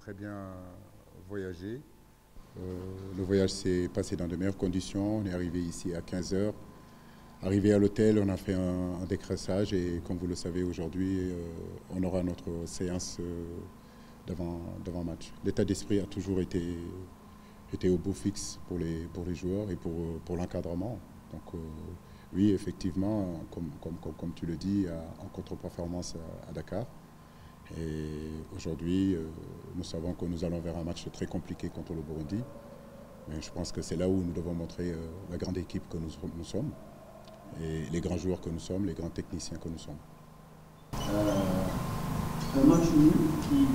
très bien voyagé. Le voyage s'est passé dans de meilleures conditions. On est arrivé ici à 15 heures. Arrivé à l'hôtel, on a fait un décrassage et comme vous le savez aujourd'hui, on aura notre séance devant match. L'état d'esprit a toujours été au beau fixe pour les joueurs et pour l'encadrement. Donc oui, effectivement, comme tu le dis, en contre-performance à Dakar. Et aujourd'hui, nous savons que nous allons vers un match très compliqué contre le Burundi. Mais je pense que c'est là où nous devons montrer la grande équipe que nous sommes et les grands joueurs que nous sommes, les grands techniciens que nous sommes. Un match nul qui,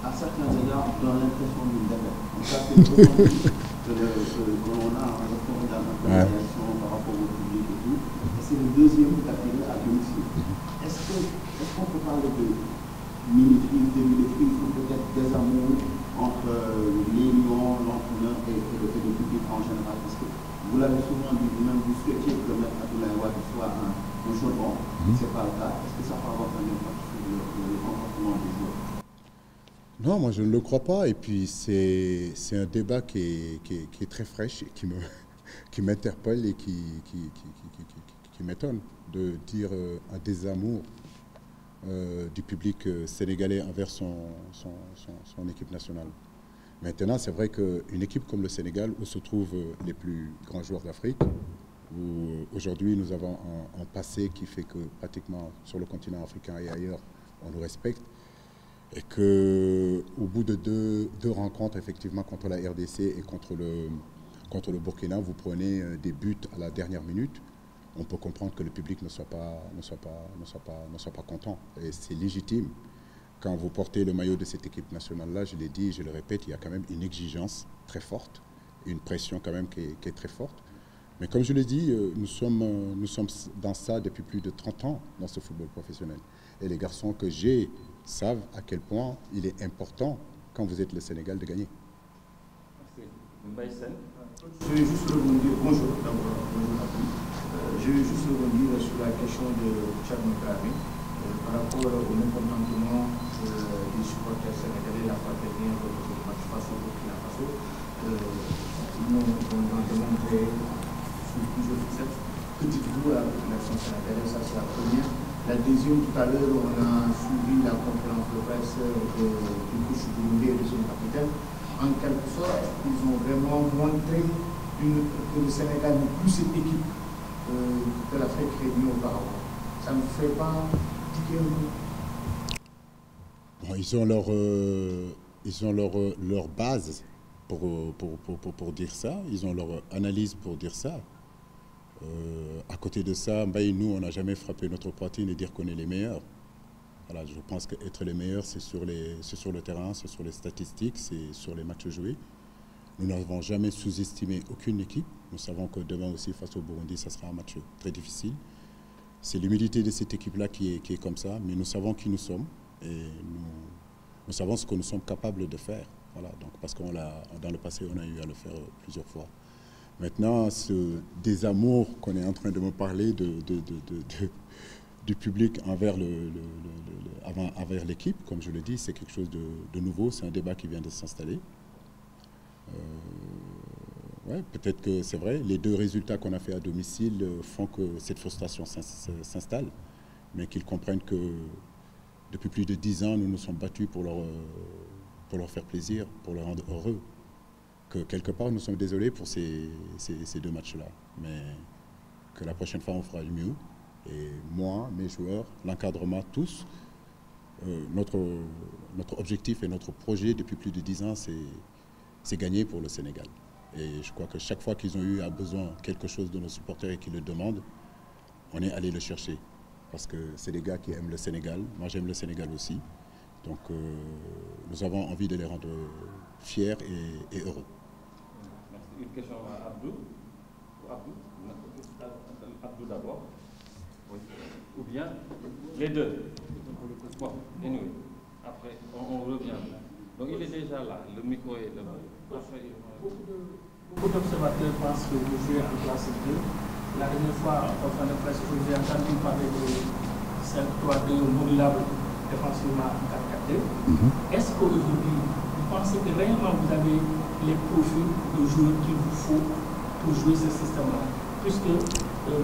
à certains égards, donne l'impression d'une défaite. Donc ça, c'est le que l'on a en regardant la réaction par rapport au public et tout. Et c'est le deuxième que tu as fait à domicile. Est-ce qu'on peut parler de mini-crise, demi-crise, ou peut-être des amours entre les Lions, l'entraîneur et le public en général? Parce que vous l'avez souvent dit, vous-même, vous souhaitiez que le maître Abdoulaye Wade soit un chaudron. Ce n'est pas le cas. Est-ce que ça peut avoir un impact sur le comportement des joueurs? Non, moi je ne le crois pas. Et puis c'est un débat qui est très fraîche et qui m'interpelle et qui m'étonne de dire un désamour du public sénégalais envers son équipe nationale. Maintenant, c'est vrai qu'une équipe comme le Sénégal, où se trouvent les plus grands joueurs d'Afrique, où aujourd'hui nous avons un passé qui fait que pratiquement sur le continent africain et ailleurs, on nous respecte, et qu'au bout de deux rencontres, effectivement, contre la RDC et contre le Burkina, vous prenez des buts à la dernière minute, on peut comprendre que le public ne soit pas content. Et c'est légitime. Quand vous portez le maillot de cette équipe nationale-là, je l'ai dit, je le répète, il y a quand même une exigence très forte, une pression quand même qui est très forte. Mais comme je l'ai dit, nous sommes dans ça depuis plus de 30 ans, dans ce football professionnel. Et les garçons que j'ai savent à quel point il est important, quand vous êtes le Sénégal, de gagner. Merci. Je vais juste rebondir. Bonjour d'abord. Je vais juste rebondir sur la question de Tchad Moukabi par rapport au mécontentement des supporters sénégalais, la fraternité de match face au Burkina Faso. Ils ont démontré sur plusieurs facettes. Que dites-vous à la population sénégalaise? Ça, c'est la première. La deuxième, tout à l'heure, on a suivi la conférence de presse du coach burundais et de son capitaine. En quelque sorte, ils ont vraiment montré que le Sénégal n'est plus cette équipe que l'Afrique réunie auparavant. Ça ne fait pas tiquer un peu? Bon, ils ont leur base pour dire ça, ils ont leur analyse pour dire ça. À côté de ça, nous, on n'a jamais frappé notre poitrine et dire qu'on est les meilleurs. Voilà, je pense qu'être les meilleurs, c'est sur le terrain, c'est sur les statistiques, c'est sur les matchs joués. Nous n'avons jamais sous-estimé aucune équipe. Nous savons que demain aussi, face au Burundi, ça sera un match très difficile. C'est l'humilité de cette équipe-là qui est comme ça, mais nous savons qui nous sommes et nous savons ce que nous sommes capables de faire. Voilà, donc parce que dans le passé, on a eu à le faire plusieurs fois. Maintenant, ce désamour qu'on est en train de me parler du public envers l'équipe, comme je le dis, c'est quelque chose de nouveau, c'est un débat qui vient de s'installer. Ouais, peut-être que c'est vrai, les deux résultats qu'on a fait à domicile font que cette frustration s'installe, mais qu'ils comprennent que depuis plus de 10 ans, nous nous sommes battus pour leur faire plaisir, pour leur rendre heureux. Que quelque part, nous sommes désolés pour ces deux matchs-là, mais que la prochaine fois, on fera du mieux. Et moi, mes joueurs, l'encadrement, tous, notre objectif et notre projet depuis plus de 10 ans, c'est gagner pour le Sénégal. Et je crois que chaque fois qu'ils ont eu besoin de quelque chose de nos supporters et qu'ils le demandent, on est allé le chercher. Parce que c'est des gars qui aiment le Sénégal. Moi, j'aime le Sénégal aussi. Donc, nous avons envie de les rendre fiers et heureux. Merci. Une question à Abdou. Abdou d'abord. Oui. Ou bien les deux. Bon, anyway. Après, on revient. Donc, il est déjà là. Le micro est là. Beaucoup d'observateurs pensent que vous jouez en classe 2. La dernière fois, enfin, de presse, j'ai entendu parler de 5-3-2 modulable défensivement en 4-4-2. Est-ce qu'aujourd'hui, pensez que réellement vous avez les profils de joueurs qu'il vous faut pour jouer ce système-là, puisque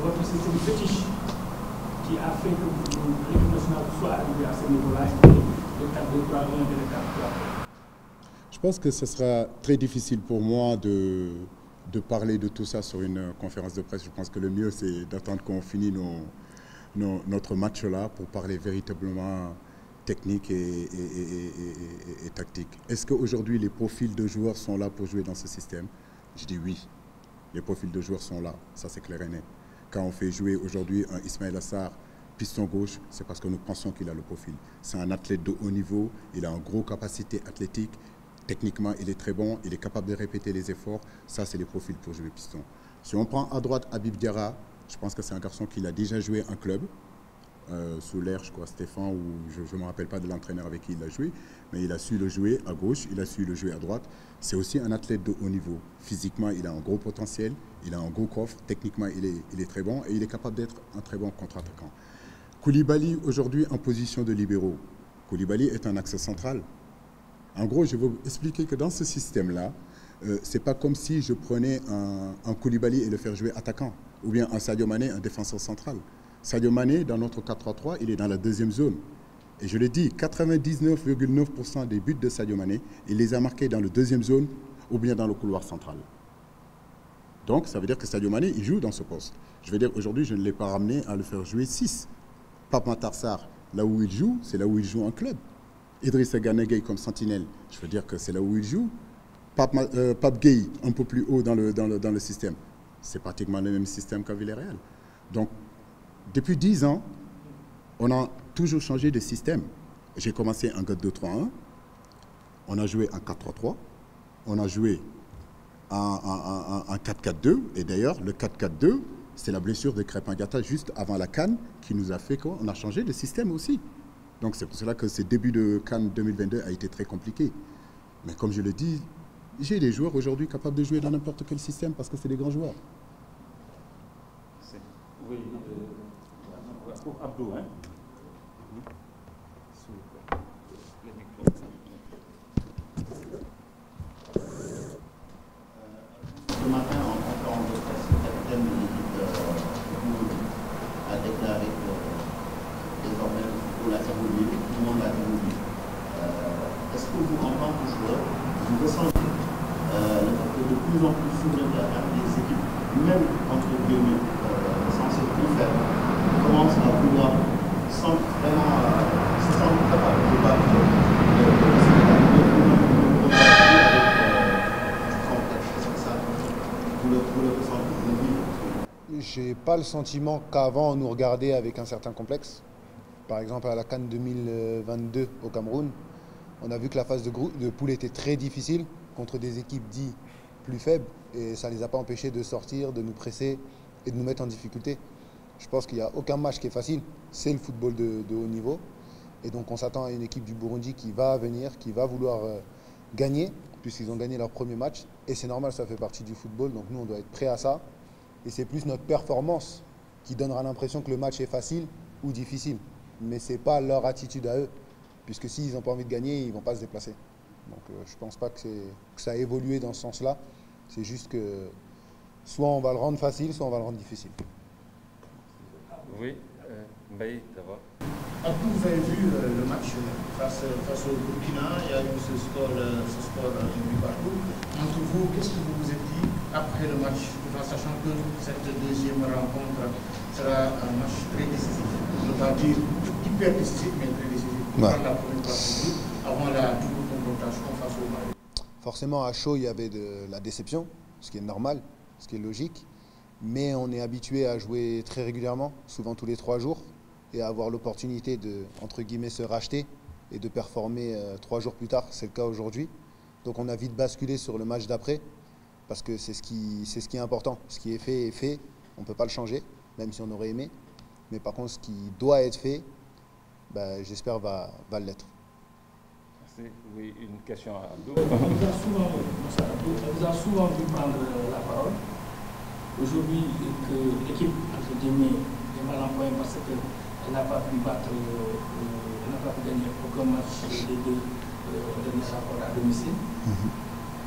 votre système fétiche qui a fait que l'équipe nationale soit arrivée à ce niveau-là, et le 4-2-3-1 et le 4-3-3. Je pense que ce sera très difficile pour moi de parler de tout ça sur une conférence de presse. Je pense que le mieux, c'est d'attendre qu'on finisse notre match-là pour parler véritablement technique et tactique. Est-ce qu'aujourd'hui, les profils de joueurs sont là pour jouer dans ce système? Je dis oui. Les profils de joueurs sont là. Ça, c'est clair et net. Quand on fait jouer aujourd'hui un Ismaël Assar, piston gauche, c'est parce que nous pensons qu'il a le profil. C'est un athlète de haut niveau. Il a une grosse capacité athlétique. Techniquement, il est très bon. Il est capable de répéter les efforts. Ça, c'est les profils pour jouer piston. Si on prend à droite Habib Diarra, je pense que c'est un garçon qui a déjà joué un club. Sous l'ère, je crois, Stéphane, ou je ne me rappelle pas de l'entraîneur avec qui il a joué, mais il a su le jouer à gauche, il a su le jouer à droite. C'est aussi un athlète de haut niveau. Physiquement, il a un gros potentiel, il a un gros coffre, techniquement, il est très bon et il est capable d'être un très bon contre-attaquant. Koulibaly, aujourd'hui, en position de libéraux. Koulibaly est un axe central. En gros, je veux vous expliquer que dans ce système-là, ce n'est pas comme si je prenais un Koulibaly et le faire jouer attaquant, ou bien un Sadio Mané, un défenseur central. Sadio Mané, dans notre 4-3-3, il est dans la deuxième zone. Et je le dis, 99,9% des buts de Sadio Mané, il les a marqués dans la deuxième zone ou bien dans le couloir central. Donc, ça veut dire que Sadio Mané, il joue dans ce poste. Je veux dire, aujourd'hui, je ne l'ai pas ramené à le faire jouer 6. Pape Matar Sarr, là où il joue, c'est là où il joue en club. Idrissa Gana Gueye comme sentinelle, je veux dire que c'est là où il joue. Pape Gueye, un peu plus haut dans le système. C'est pratiquement le même système qu'à Villarreal. Donc, depuis 10 ans, on a toujours changé de système. J'ai commencé en 4-2-3-1, on a joué en 4-3-3, on a joué en 4-4-2, et d'ailleurs, le 4-4-2, c'est la blessure de Crépin Diatta juste avant la CAN qui nous a fait qu'on a changé de système aussi. Donc c'est pour cela que ce début de CAN 2022 a été très compliqué. Mais comme je le dis, j'ai des joueurs aujourd'hui capables de jouer dans n'importe quel système parce que c'est des grands joueurs. Oui, pour Abdou, hein. Ce matin, en conférence de presse, le capitaine de l'équipe a déclaré que désormais pour la Saint-Gaulier, tout le monde l'a dit. Est-ce que vous, en tant que joueur, vous ressentez le fait que de plus en plus souvent des équipes, même entre guillemets, censées plus faibles, commencent à vouloir, sans vraiment se sentir capable de battre J'ai pas le sentiment qu'avant on nous regardait avec un certain complexe. Par exemple à la CAN 2022 au Cameroun, on a vu que la phase de poule était très difficile contre des équipes dites plus faibles et ça ne les a pas empêchés de sortir, de nous presser et de nous mettre en difficulté. Je pense qu'il n'y a aucun match qui est facile, c'est le football de haut niveau. Et donc on s'attend à une équipe du Burundi qui va venir, qui va vouloir gagner, puisqu'ils ont gagné leur premier match. Et c'est normal, ça fait partie du football, donc nous on doit être prêts à ça. Et c'est plus notre performance qui donnera l'impression que le match est facile ou difficile. Mais ce n'est pas leur attitude à eux, puisque s'ils n'ont pas envie de gagner, ils ne vont pas se déplacer. Donc je ne pense pas que ça a évolué dans ce sens-là. C'est juste que soit on va le rendre facile, soit on va le rendre difficile. Oui, Mbaye, d'abord. Vous avez vu le match face au Burkina, il y a eu ce score un but partout. Entre vous, qu'est-ce que vous vous êtes dit après le match, sachant que cette deuxième rencontre sera un match très décisif? Je ne veux pas dire hyper décisif, mais très décisif. Pour prendre la première place avant la double confrontation face au Mali. Forcément, à chaud, il y avait de la déception, ce qui est normal, ce qui est logique. Mais on est habitué à jouer très régulièrement, souvent tous les 3 jours, et à avoir l'opportunité de, entre guillemets, se racheter et de performer 3 jours plus tard. C'est le cas aujourd'hui. Donc on a vite basculé sur le match d'après, parce que c'est ce qui est important. Ce qui est fait, on ne peut pas le changer, même si on aurait aimé. Mais par contre, ce qui doit être fait, j'espère va l'être. Merci. Oui, une question à Abdou. On vous a souvent vu prendre la parole. Aujourd'hui, que l'équipe, entre guillemets, est mal en point parce qu'elle n'a pas pu battre, elle n'a pas pu gagner aucun match des deux demi-rapport à domicile.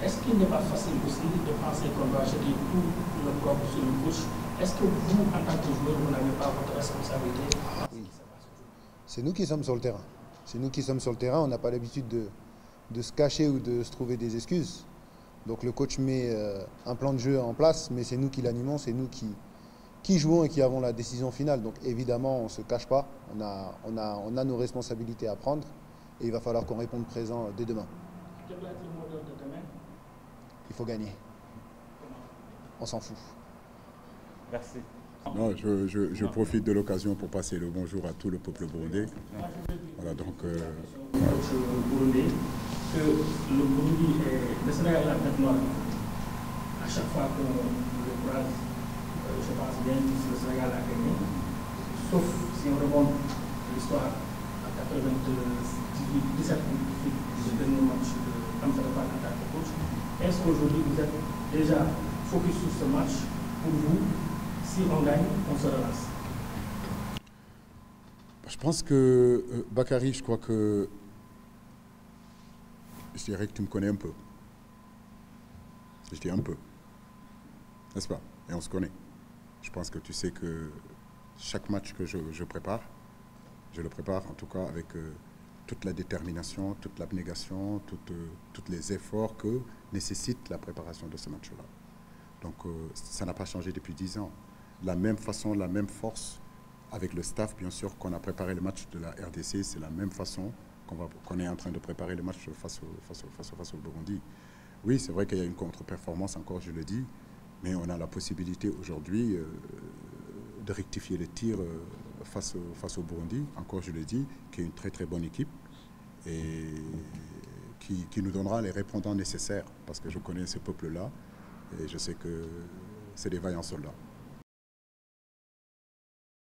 Est-ce qu'il n'est pas facile aussi de penser qu'on doit jeter tout le corps sur le coach? Est-ce que vous, en tant que joueur, vous n'avez pas votre responsabilité? Oui. C'est nous qui sommes sur le terrain. C'est nous qui sommes sur le terrain. On n'a pas l'habitude de se cacher ou de se trouver des excuses. Donc le coach met un plan de jeu en place, mais c'est nous qui l'animons, c'est nous qui jouons et qui avons la décision finale. Donc évidemment, on ne se cache pas. On a nos responsabilités à prendre et il va falloir qu'on réponde présent dès demain. Quel va être le mot d'ordre de demain? Il faut gagner. On s'en fout. Merci. Non, je profite de l'occasion pour passer le bonjour à tout le peuple burundais. Voilà, donc... Coach burundais, que le Burundi est le Sénégal la tête noire. À chaque fois qu'on le croise, je pense bien que le Sénégal a gagné. Sauf si on remonte l'histoire à 97, le dernier match de Amsterdam en tant que coach. Est-ce qu'aujourd'hui vous êtes déjà focus sur ce match? Pour vous, si on gagne, on se relance? Je pense que, Bakary, je crois que je dirais que tu me connais un peu. Je dis un peu. N'est-ce pas? Et on se connaît. Je pense que tu sais que chaque match que je prépare, je le prépare en tout cas avec toute la détermination, toute l'abnégation, tous les efforts que nécessite la préparation de ce match-là. Donc ça n'a pas changé depuis 10 ans. La même façon, la même force, avec le staff, bien sûr, qu'on a préparé le match de la RDC, c'est la même façon qu'on est en train de préparer le match face au Burundi. Oui, c'est vrai qu'il y a une contre-performance, encore je le dis, mais on a la possibilité aujourd'hui de rectifier les tirs face au Burundi, encore je le dis, qui est une très très bonne équipe et qui nous donnera les répondants nécessaires, parce que je connais ce peuple-là et je sais que c'est des vaillants soldats.